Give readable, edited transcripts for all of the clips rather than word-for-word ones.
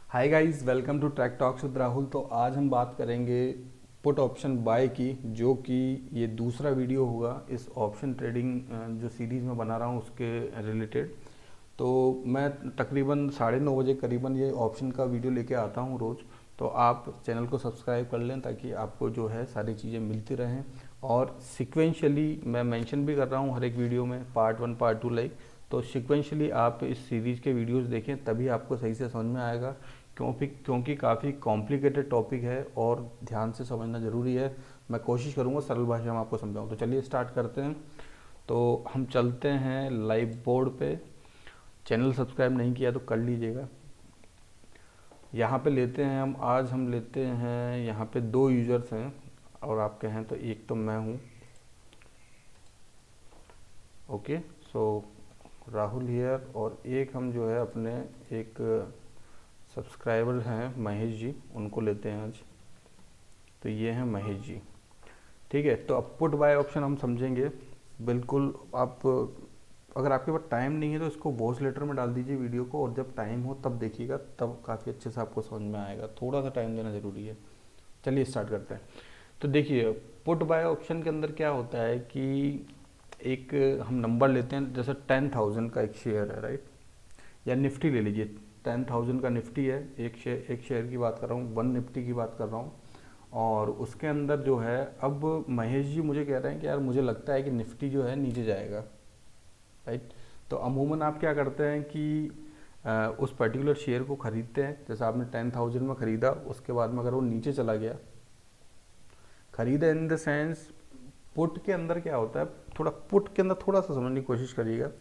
Hi guys, welcome to Track Talks with Rahul. तो आज हम बात करेंगे पुट ऑप्शन बाय की, जो कि ये दूसरा वीडियो होगा इस ऑप्शन ट्रेडिंग जो सीरीज़ में बना रहा हूँ उसके रिलेटेड। तो मैं तकरीबन 9:30 बजे करीबन ये ऑप्शन का वीडियो लेके आता हूँ रोज़। तो आप चैनल को सब्सक्राइब कर लें ताकि आपको जो है सारी चीज़ें मिलती रहें। और सिक्वेंशली मैं मेंशन भी कर रहा हूँ हर एक वीडियो में, पार्ट 1 पार्ट 2 लाइक। तो सिक्वेंशली आप इस सीरीज़ के वीडियोस देखें, तभी आपको सही से समझ में आएगा। क्योंकि काफ़ी कॉम्प्लिकेटेड टॉपिक है और ध्यान से समझना ज़रूरी है। मैं कोशिश करूँगा सरल भाषा में आपको समझाऊँ। तो चलिए स्टार्ट करते हैं। तो हम चलते हैं लाइव बोर्ड पे। चैनल सब्सक्राइब नहीं किया तो कर लीजिएगा। यहाँ पे लेते हैं हम लेते हैं यहाँ पे 2 यूज़र्स हैं और आप कहें तो एक तो मैं हूँ। ओके, सो राहुल हियर, और एक हम जो है अपने एक सब्सक्राइबर हैं महेश जी, उनको लेते हैं आज। तो ये हैं महेश जी। ठीक है, तो अब पुट बाय ऑप्शन हम समझेंगे। बिल्कुल, आप अगर आपके पास टाइम नहीं है तो इसको वॉइस लेटर में डाल दीजिए वीडियो को, और जब टाइम हो तब देखिएगा, तब काफ़ी अच्छे से आपको समझ में आएगा। थोड़ा सा टाइम देना ज़रूरी है। चलिए स्टार्ट करते हैं। तो देखिए, पुट बाय ऑप्शन के अंदर क्या होता है कि एक हम नंबर लेते हैं, जैसे 10,000 का एक शेयर है, राइट, या निफ्टी ले लीजिए। 10,000 का निफ्टी है, एक शेयर की बात कर रहा हूँ, 1 निफ्टी की बात कर रहा हूँ। और उसके अंदर जो है, अब महेश जी मुझे कह रहे हैं कि यार मुझे लगता है कि निफ्टी जो है नीचे जाएगा, राइट। तो अमूमन आप क्या करते हैं कि उस पर्टिकुलर शेयर को ख़रीदते हैं। जैसे आपने 10,000 में ख़रीदा, उसके बाद में अगर वो नीचे चला गया, ख़रीदा इन द सेंस, पुट के अंदर क्या होता है, थोड़ा पुट के अंदर थोड़ा सा समझने की कोशिश करिएगा।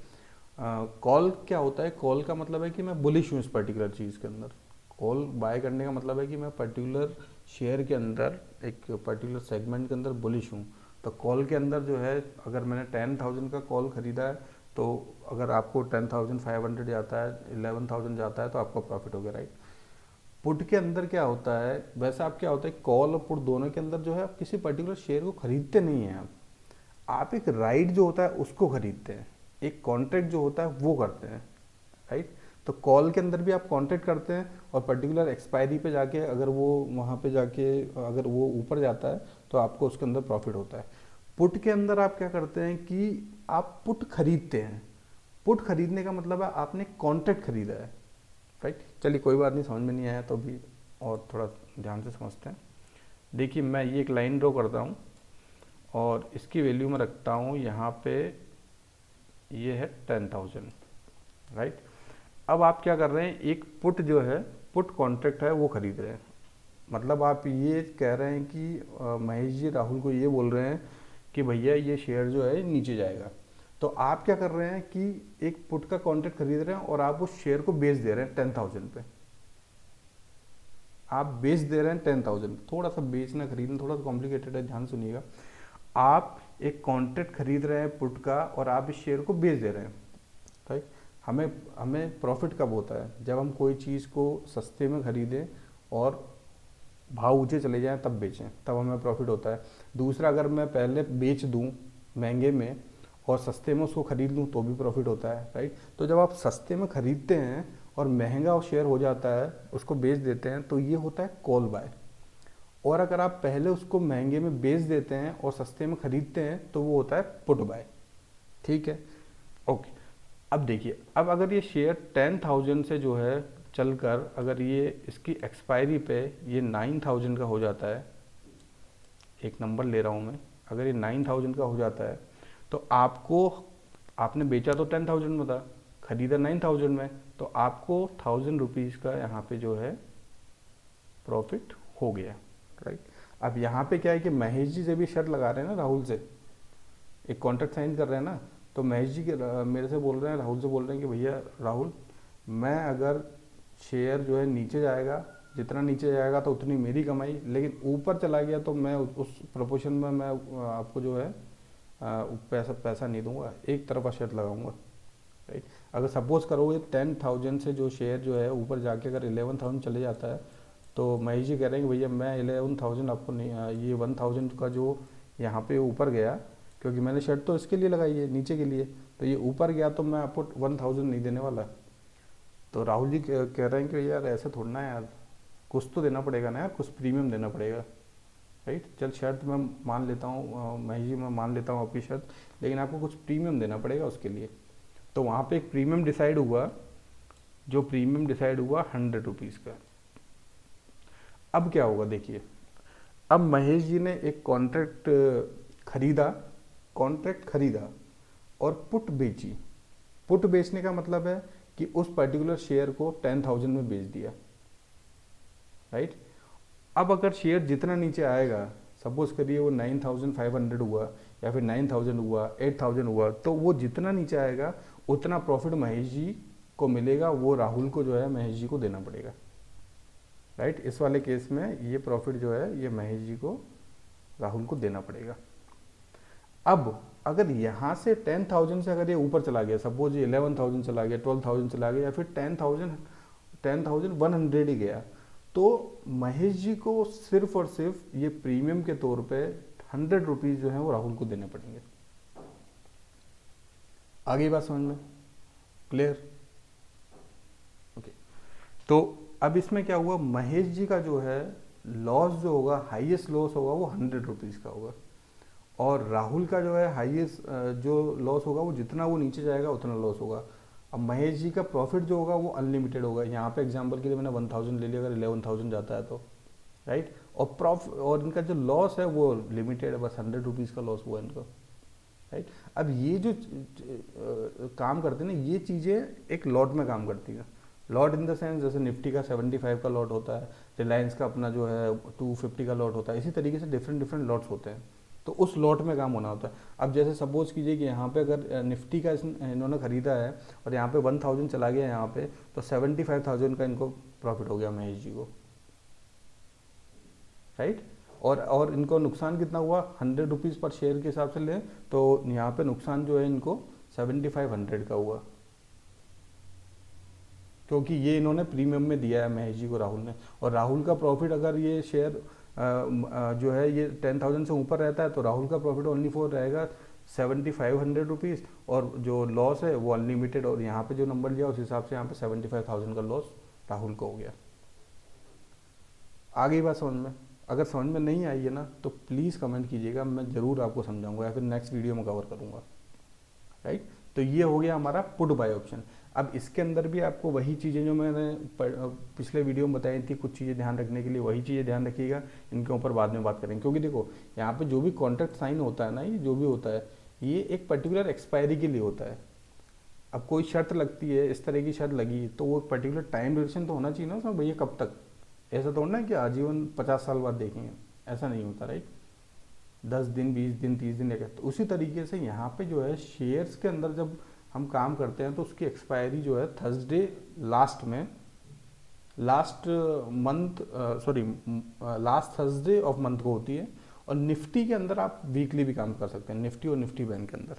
कॉल क्या होता है, कॉल का मतलब है कि मैं बुलिश हूँ इस पर्टिकुलर चीज़ के अंदर। कॉल बाय करने का मतलब है कि मैं पर्टिकुलर शेयर के अंदर, एक पर्टिकुलर सेगमेंट के अंदर बुलिश हूँ। तो कॉल के अंदर जो है, अगर मैंने 10,000 का कॉल ख़रीदा है, तो अगर आपको 10,500 जाता है, 11,000 जाता है, तो आपका प्रॉफिट हो गया, राइट। पुट के अंदर क्या होता है, वैसे आप क्या होता है, कॉल और पुट दोनों के अंदर जो है, आप किसी पर्टिकुलर शेयर को खरीदते नहीं हैं। आप एक राइट जो होता है उसको खरीदते हैं, एक कॉन्ट्रैक्ट जो होता है वो करते हैं, राइट। तो कॉल के अंदर भी आप कॉन्ट्रैक्ट करते हैं, और पर्टिकुलर एक्सपायरी पे जाके अगर वो वहाँ पे जाके अगर वो ऊपर जाता है तो आपको उसके अंदर प्रॉफिट होता है। पुट के अंदर आप क्या करते हैं कि आप पुट खरीदते हैं। पुट खरीदने का मतलब है आपने कॉन्ट्रैक्ट खरीदा है, राइट। चलिए कोई बात नहीं, समझ में नहीं आया तो भी और थोड़ा ध्यान से समझते हैं। देखिए, मैं ये एक लाइन ड्रॉ करता हूँ और इसकी वैल्यू मैं रखता हूँ यहाँ पे, ये है 10,000, राइट। अब आप क्या कर रहे हैं, एक पुट जो है, पुट कॉन्ट्रैक्ट है, वो खरीद रहे हैं। मतलब आप ये कह रहे हैं कि महेश जी राहुल को ये बोल रहे हैं कि भैया ये शेयर जो है नीचे जाएगा। तो आप क्या कर रहे हैं कि एक पुट का कॉन्ट्रैक्ट खरीद रहे हैं और आप उस शेयर को बेच दे रहे हैं 10,000 पे। आप बेच दे रहे हैं 10,000। थोड़ा सा बेचना खरीदना थोड़ा सा कॉम्प्लिकेटेड है, ध्यान सुनिएगा। आप एक कॉन्ट्रैक्ट खरीद रहे हैं पुट का, और आप इस शेयर को बेच दे रहे हैं, राइट। हमें हमें प्रॉफिट कब होता है, जब हम कोई चीज़ को सस्ते में खरीदें और भाव ऊंचे चले जाएं तब बेचें, तब हमें प्रॉफिट होता है। दूसरा, अगर मैं पहले बेच दूं महंगे में और सस्ते में उसको खरीद लूं तो भी प्रॉफिट होता है, राइट। तो जब आप सस्ते में खरीदते हैं और महंगा वो शेयर हो जाता है, उसको बेच देते हैं, तो ये होता है कॉल बाय। और अगर आप पहले उसको महंगे में बेच देते हैं और सस्ते में खरीदते हैं, तो वो होता है पुट बाय। ठीक है, ओके। अब देखिए, अब अगर ये शेयर 10,000 से जो है चलकर, अगर ये इसकी एक्सपायरी पे ये 9,000 का हो जाता है, एक नंबर ले रहा हूँ मैं, अगर ये 9,000 का हो जाता है, तो आपको, आपने बेचा तो 10,000 में था, खरीदा 9,000 में, तो आपको 1,000 रुपीज़ का यहाँ पे जो है प्रॉफिट हो गया, राइट। अब यहाँ पे क्या है कि महेश जी से भी शर्त लगा रहे हैं ना, राहुल से एक कॉन्ट्रैक्ट साइन कर रहे हैं ना। तो महेश जी के मेरे से बोल रहे हैं, राहुल से बोल रहे हैं कि भैया राहुल, मैं अगर शेयर जो है नीचे जाएगा, जितना नीचे जाएगा तो उतनी मेरी कमाई, लेकिन ऊपर चला गया तो मैं उस प्रोपोर्शन में मैं आपको जो है पैसा पैसा नहीं दूंगा, एक तरफा शर्त लगाऊंगा, राइट। अगर सपोज करो ये 10,000 से जो शेयर जो है ऊपर जाके अगर 11,000 चले जाता है, तो महेश जी कह रहे हैं कि भैया मैं 11,000 आपको नहीं, ये 1,000 का जो यहाँ पे ऊपर गया, क्योंकि मैंने शर्त तो इसके लिए लगाई है नीचे के लिए, तो ये ऊपर गया तो मैं आपको 1,000 नहीं देने वाला। तो तो राहुल जी कह रहे हैं कि यार ऐसे थोड़ा ना यार, कुछ तो देना पड़ेगा ना यार, कुछ प्रीमियम देना पड़ेगा, राइट। चल शर्त मैं मान लेता हूँ महेश जी, मैं मान लेता हूँ आपकी शर्त, लेकिन आपको कुछ प्रीमियम देना पड़ेगा उसके लिए। तो वहाँ पे एक प्रीमियम डिसाइड हुआ, जो प्रीमियम डिसाइड हुआ 100 रुपीज़ का। अब क्या होगा देखिए, अब महेश जी ने एक खरीदा कॉन्ट्रैक्ट खरीदा और पुट बेची। पुट बेचने का मतलब है कि उस पर्टिकुलर शेयर को 10,000 में बेच दिया, राइट। अब अगर शेयर जितना नीचे आएगा, सपोज करिए वो 9,500 हुआ या फिर 9,000 हुआ, 8,000 हुआ, तो वो जितना नीचे आएगा उतना प्रॉफिट महेश जी को मिलेगा, वो राहुल को जो है महेश जी को देना पड़ेगा, राइट। इस वाले केस में ये प्रॉफिट जो है ये महेश जी को राहुल को देना पड़ेगा। अब अगर यहाँ से 10,000 से अगर ये ऊपर चला गया, सपोज ये 11,000 चला गया, 12,000 चला गया, या फिर 10,100 ही गया, तो महेश जी को सिर्फ और सिर्फ ये प्रीमियम के तौर पे 100 रुपीज़ जो है वो राहुल को देने पड़ेंगे। आगे बात समझ में क्लियर? ओके। तो अब इसमें क्या हुआ, महेश जी का जो है लॉस जो होगा, हाईएस्ट लॉस होगा वो 100 रुपीज़ का होगा, और राहुल का जो है हाईएस्ट जो लॉस होगा वो जितना वो नीचे जाएगा उतना लॉस होगा। अब महेश जी का प्रॉफिट जो होगा वो अनलिमिटेड होगा। यहाँ पे एग्जांपल के लिए मैंने 1,000 ले लिया, अगर 11,000 जाता है तो, राइट। और इनका जो लॉस है वो लिमिटेड है, बस 100 रुपीज़ का लॉस हुआ इनका, राइट। अब ये जो काम करते हैं ना, ये चीज़ें एक लॉट में काम करती हैं। लॉट इन द सेंस जैसे निफ्टी का 75 का लॉट होता है, रिलायंस का अपना जो है 250 का लॉट होता है, इसी तरीके से डिफरेंट डिफरेंट लॉट्स होते हैं, तो उस लॉट में काम होना होता है। अब जैसे सपोज कीजिए कि यहाँ पे अगर निफ्टी का इन्होंने खरीदा है और यहाँ पे 1,000 चला गया यहाँ पे, तो 75,000 का इनको प्रॉफिट हो गया महेश जी को, राइट। और इनको नुकसान कितना हुआ, 100 रुपीज़ पर शेयर के हिसाब से लें तो यहाँ पे नुकसान जो है इनको 7500 का हुआ, क्योंकि ये इन्होंने प्रीमियम में दिया है महेश जी को राहुल ने। और राहुल का प्रॉफिट अगर ये शेयर जो है ये 10,000 से ऊपर रहता है तो राहुल का प्रॉफिट ओनली फॉर रहेगा 7,500 रुपीज़, और जो लॉस है वो अनलिमिटेड, और यहाँ पे जो नंबर लिया उस हिसाब से यहाँ पे 75,000 का लॉस राहुल को हो गया। आ गई बात समझ में? अगर समझ में नहीं आई है ना तो प्लीज़ कमेंट कीजिएगा, मैं ज़रूर आपको समझाऊंगा या फिर नेक्स्ट वीडियो में कवर करूँगा, राइट। तो ये हो गया हमारा पुट बाय ऑप्शन। अब इसके अंदर भी आपको वही चीज़ें जो मैंने पिछले वीडियो में बताई थी, कुछ चीज़ें ध्यान रखने के लिए, वही चीज़ें ध्यान रखिएगा, इनके ऊपर बाद में बात करेंगे। क्योंकि देखो यहाँ पे जो भी कॉन्ट्रैक्ट साइन होता है ना, ये जो भी होता है ये एक पर्टिकुलर एक्सपायरी के लिए होता है। अब कोई शर्त लगती है, इस तरह की शर्त लगी तो वो पर्टिकुलर टाइम ड्यूरेशन तो होना चाहिए ना उसमें, भैया कब तक, ऐसा तो ना कि आजीवन 50 साल बाद देखेंगे, ऐसा नहीं होता, राइट। 10 दिन 20 दिन 30 दिन लेकर, तो उसी तरीके से यहाँ पे जो है शेयर्स के अंदर जब हम काम करते हैं तो उसकी एक्सपायरी जो है Thursday last Thursday of month को होती है। और निफ्टी के अंदर आप वीकली भी काम कर सकते हैं, निफ्टी और निफ्टी बैंक के अंदर,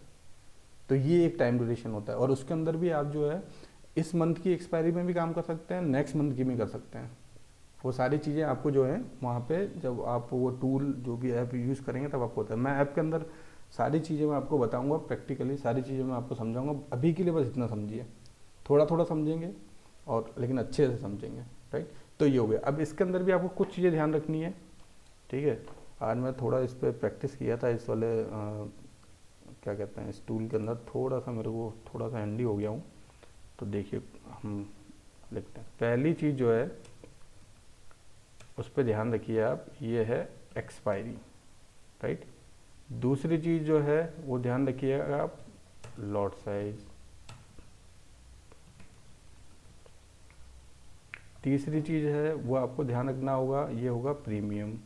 तो ये एक टाइम ड्यूरेशन होता है। और उसके अंदर भी आप जो है इस मंथ की एक्सपायरी में भी काम कर सकते हैं, नेक्स्ट मंथ की भी कर सकते हैं। वो सारी चीज़ें आपको जो है वहाँ पे जब आप वो टूल जो भी ऐप यूज़ करेंगे तब आपको होता है। मैं ऐप के अंदर सारी चीज़ें मैं आपको बताऊंगा, प्रैक्टिकली सारी चीज़ें मैं आपको समझाऊंगा। अभी के लिए बस इतना समझिए, थोड़ा थोड़ा समझेंगे और लेकिन अच्छे से समझेंगे, राइट। तो ये हो गया। अब इसके अंदर भी आपको कुछ चीज़ें ध्यान रखनी है, ठीक है। आज मैं थोड़ा इस पर प्रैक्टिस किया था, इस वाले क्या कहते हैं, इस टूल के अंदर थोड़ा सा मेरे को थोड़ा सा हैंडी हो गया हूँ। तो देखिए हम लिखते हैं, पहली चीज़ जो है उस पर ध्यान रखिए आप, ये है एक्सपायरी, राइट। दूसरी चीज़ जो है वो ध्यान रखिएगा आप, लॉट साइज। तीसरी चीज़ है वो आपको ध्यान रखना होगा, ये होगा प्रीमियम।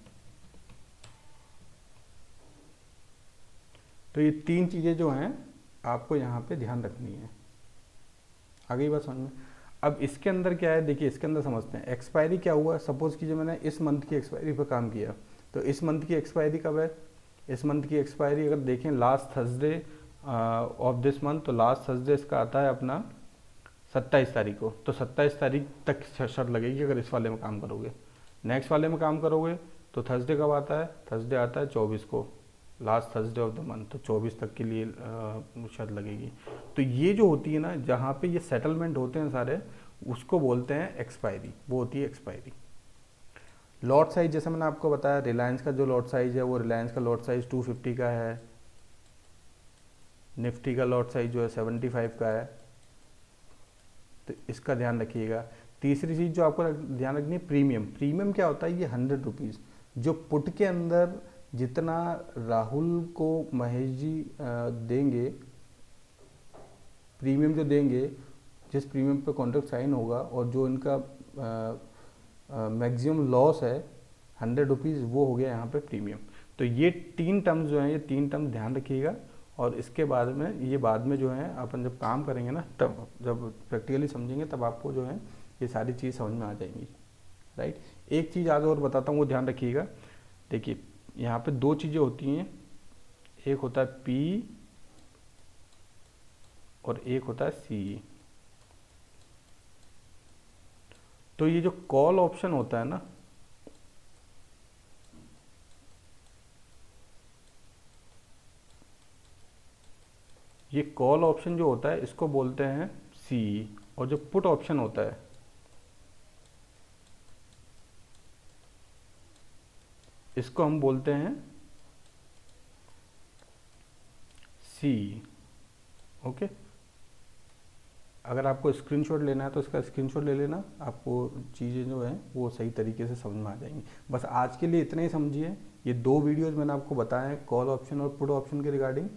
तो ये 3 चीज़ें जो हैं आपको यहाँ पे ध्यान रखनी है। आगे बात समझ में? अब इसके अंदर क्या है, देखिए इसके अंदर समझते हैं एक्सपायरी क्या हुआ। सपोज कीजिए मैंने इस मंथ की एक्सपायरी पर काम किया, तो इस मंथ की एक्सपायरी कब है, इस मंथ की एक्सपायरी अगर देखें last Thursday of this month, तो लास्ट थर्सडे इसका आता है अपना 27 तारीख को। तो 27 तारीख तक शर्त लगेगी अगर इस वाले में काम करोगे। नेक्स्ट वाले में काम करोगे तो थर्सडे कब आता है, थर्सडे आता है 24 को, last Thursday of the month, तो 24 तक के लिए शर्त लगेगी। तो ये जो होती है ना, जहाँ पे ये सेटलमेंट होते हैं सारे, उसको बोलते हैं एक्सपायरी, वो होती है एक्सपायरी। लॉट साइज जैसे मैंने आपको बताया, रिलायंस का जो लॉट साइज है वो रिलायंस का लॉट साइज 250 का है, निफ्टी का लॉट साइज जो है 75 का है, तो इसका ध्यान रखिएगा। तीसरी चीज़ जो आपको ध्यान रखनी है, प्रीमियम। प्रीमियम क्या होता है, ये 100 रुपीज़ जो पुट के अंदर जितना राहुल को महेश जी देंगे, प्रीमियम जो देंगे, जिस प्रीमियम पे कॉन्ट्रैक्ट साइन होगा और जो इनका मैक्सिमम लॉस है 100 रुपीज़, वो हो गया यहाँ पे प्रीमियम। तो ये 3 टर्म्स जो हैं, ये 3 टर्म ध्यान रखिएगा। और इसके बाद में ये बाद में जो है अपन जब काम करेंगे ना, तब जब प्रैक्टिकली समझेंगे तब आपको जो है ये सारी चीज़ समझ में आ जाएंगी, राइट। एक चीज़ आज और बताता हूँ, वो ध्यान रखिएगा। देखिए यहाँ पे 2 चीज़ें होती हैं, एक होता है पी और एक होता है सी। तो ये जो कॉल ऑप्शन होता है ना, ये कॉल ऑप्शन जो होता है इसको बोलते हैं सी, और जो पुट ऑप्शन होता है इसको हम बोलते हैं सी। ओके, अगर आपको स्क्रीनशॉट लेना है तो इसका स्क्रीनशॉट ले लेना, आपको चीज़ें जो हैं वो सही तरीके से समझ में आ जाएंगी। बस आज के लिए इतना ही समझिए। ये 2 वीडियोज़ मैंने आपको बताए हैं, कॉल ऑप्शन और पुट ऑप्शन के रिगार्डिंग,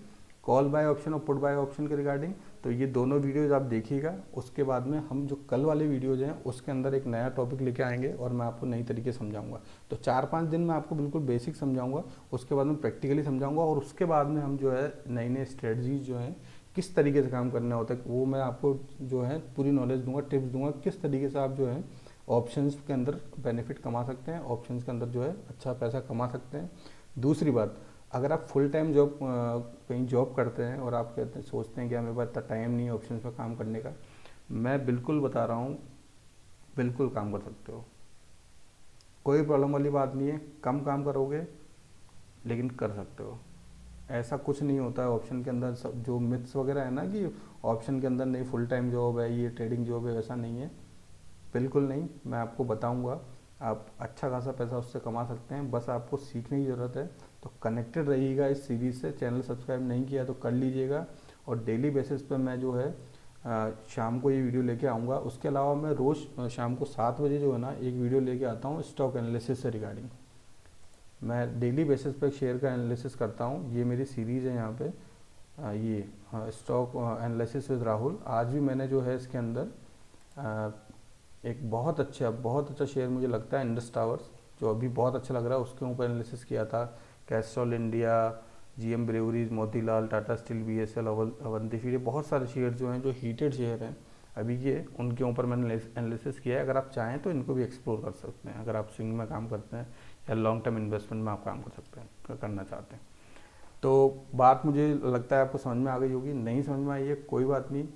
कॉल बाय ऑप्शन और पुट बाय ऑप्शन के रिगार्डिंग। तो ये दोनों वीडियोज़ आप देखिएगा। उसके बाद में हम जो कल वाले वीडियोज़ हैं उसके अंदर एक नया टॉपिक लेके आएंगे और मैं आपको नई तरीके से समझाऊंगा। तो 4-5 दिन में आपको बिल्कुल बेसिक समझाऊंगा, उसके बाद में प्रैक्टिकली समझाऊंगा, और उसके बाद में हम जो है नई नई स्ट्रेटजीज जो हैं किस तरीके से काम करना होता है वो मैं आपको जो है पूरी नॉलेज दूंगा, टिप्स दूंगा, किस तरीके से आप जो है ऑप्शंस के अंदर बेनिफिट कमा सकते हैं, ऑप्शंस के अंदर जो है अच्छा पैसा कमा सकते हैं। दूसरी बात, अगर आप फुल टाइम जॉब कहीं जॉब करते हैं और आप कहते हैं, सोचते हैं कि हमें पास इतना टाइम नहीं है ऑप्शंस पर काम करने का, मैं बिल्कुल बता रहा हूँ, बिल्कुल काम कर सकते हो, कोई प्रॉब्लम वाली बात नहीं है। कम काम करोगे लेकिन कर सकते हो। ऐसा कुछ नहीं होता है ऑप्शन के अंदर, सब जो मिथ्स वगैरह है ना कि ऑप्शन के अंदर नहीं फुल टाइम जॉब है, ये ट्रेडिंग जॉब है, वैसा नहीं है, बिल्कुल नहीं। मैं आपको बताऊंगा, आप अच्छा खासा पैसा उससे कमा सकते हैं, बस आपको सीखने की ज़रूरत है। तो कनेक्टेड रहिएगा इस सीरीज़ से। चैनल सब्सक्राइब नहीं किया तो कर लीजिएगा, और डेली बेसिस पे मैं जो है शाम को ये वीडियो लेके आऊँगा। उसके अलावा मैं रोज़ शाम को 7 बजे जो है ना एक वीडियो लेके आता हूँ स्टॉक एनालिसिस से रिगार्डिंग। मैं डेली बेसिस पे शेयर का एनालिसिस करता हूँ। ये मेरी सीरीज़ है यहाँ पे, ये स्टॉक एनालिसिस विद राहुल। आज भी मैंने जो है इसके अंदर एक बहुत अच्छा शेयर मुझे लगता है इंडस टावर्स, जो अभी बहुत अच्छा लग रहा है, उसके ऊपर एनालिसिस किया था। Castrol India, GM breweries, Motilal, Tata steel, BSL, Avanti feed, ये बहुत सारे शेयर जो हैं जो हीटेड शेयर हैं अभी के, उनके ऊपर मैंने एनालिसिस किया है। अगर आप चाहें तो इनको भी एक्सप्लोर कर सकते हैं, अगर आप स्विंग में काम करते हैं या लॉन्ग टर्म इन्वेस्टमेंट में आप काम कर सकते हैं, करना चाहते हैं। तो बात मुझे लगता है आपको समझ में आ गई होगी। नहीं समझ में आई है कोई बात नहीं,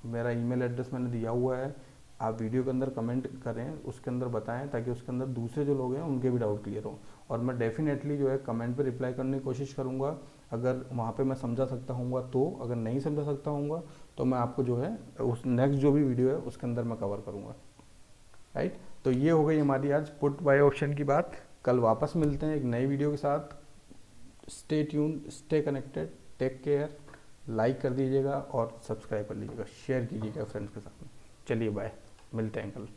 मेरा ईमेल एड्रेस मैंने दिया हुआ है, आप वीडियो के अंदर कमेंट करें, उसके अंदर बताएं, ताकि उसके अंदर दूसरे जो लोग हैं उनके भी डाउट क्लियर हो। और मैं डेफिनेटली जो है कमेंट पे रिप्लाई करने की कोशिश करूँगा, अगर वहाँ पे मैं समझा सकता हूँगा तो। अगर नहीं समझा सकता हूँगा तो मैं आपको जो है उस नेक्स्ट जो भी वीडियो है उसके अंदर मैं कवर करूँगा, राइट। तो ये हो गई हमारी आज पुट बाय ऑप्शन की बात। कल वापस मिलते हैं एक नई वीडियो के साथ। Stay tune, stay connected, take care. Like कर दीजिएगा और सब्सक्राइब कर लीजिएगा, शेयर कीजिएगा फ्रेंड्स के साथ में। चलिए बाय, मिलते हैं कल।